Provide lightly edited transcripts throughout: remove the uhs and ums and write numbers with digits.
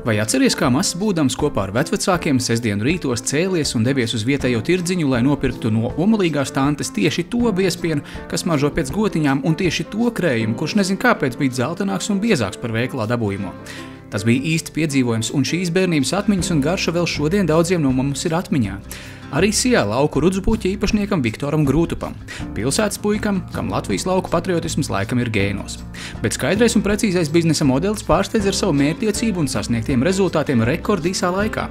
Vai atceries, kā mazs būdams kopā ar vecvecākiem sestdienu rītos cēlies un devies uz vietējo tirdziņu, lai nopirktu no omulīgās tantes tieši to biezpienu, kas maržo pēc gotiņām, un tieši to krējumu, kurš nezin kāpēc bija dzeltenāks un biezāks par veikalā dabūjumu? Tas bija īsti piedzīvojums, un šīs bērnības atmiņas un garša vēl šodien daudziem no mums ir atmiņā. Arī Sijā lauku rudzupuķa īpašniekam Viktoram Grūtupam, pilsētas puikam, kam Latvijas lauku patriotisms laikam ir gēnos. Bet skaidrais un precīzais biznesa modelis pārsteidz ar savu mērķtiecību un sasniegtiem rezultātiem rekordīsā laikā.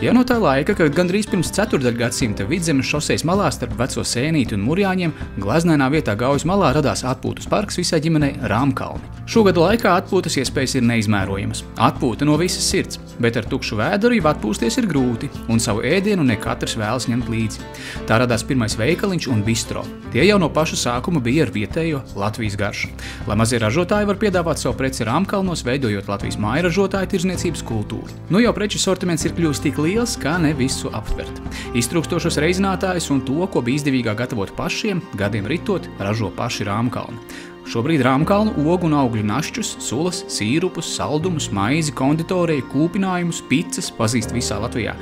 Jau no tā laika, kad gandrīz pirms ceturtdaļgadsimta Vidzemes šosejas malā starp Veco Sēnīti un Murjāņiem glaznainā vietā Gaujas malā radās atpūtas parks visai ģimenei Rāmkalni. Šogadu laikā atpūtas iespējas ir neizmērojamas. Atpūta no visas sirds, bet ar tukšu vēderu jau atpūsties ir grūti, un savu ēdienu ne katrs vēlas ņemt līdzi. Tā radās pirmais veikaliņš un bistro. Tie jau no paša sākuma bija ar vietējo Latvijas garšu. Lai mazie ražotāji var piedāvāt savu preci Rāmkalnos, veidojot Latvijas mājražotāju tirdzniecības kultūru. Nu jau preču sortiments ir kļuvis tik liels, kā ne visu aptvert. Iztrūkstošos reizinātājus un to, ko bija izdevīgāk gatavot pašiem, gadiem ritot, ražo paši Rāmkalni. Šobrīd Rāmkalnu ogu un augļu našķus, sulas, sīrupus, saldumus, maizi, konditoriju, kūpinājumus, picas pazīst visā Latvijā.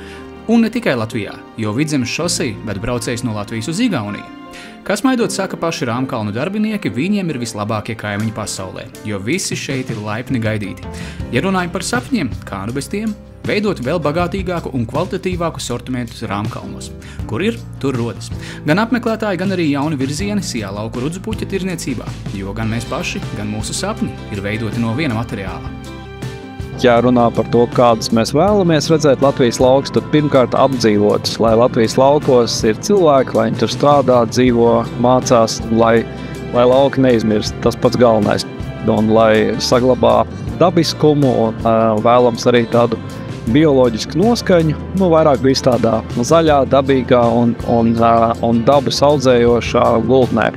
Un ne tikai Latvijā, jo Vidzemes šoseja ved braucējs no Latvijas uz Igauniju. Kas maidot saka paši Rāmkalnu darbinieki, viņiem ir vislabākie kaimiņi pasaulē, jo visi šeit ir laipni gaidīti. Ja runājam par sapņiem, kā nu bez tiem? Veidot vēl bagātīgāku un kvalitatīvāku sortimentus Rāmkalnos. Kur ir, tur rodas. Gan apmeklētāji, gan arī jauni virzieni Sijā lauku rudzupuķa tirdzniecībā, jo gan mēs paši, gan mūsu sapņi ir veidoti no viena materiāla. Ja runā par to, kādas mēs vēlamies redzēt Latvijas laukus, tad pirmkārt apdzīvotas, lai Latvijas laukos ir cilvēki, lai viņi tur strādā, dzīvo, mācās, lai lauki neizmirst, tas pats galvenais. Un lai saglabā dabiskumu un vēlams arī tādu bioloģisku noskaņu, vairāk viss tādā zaļā, dabīgā un dabas audzējošā gultnē.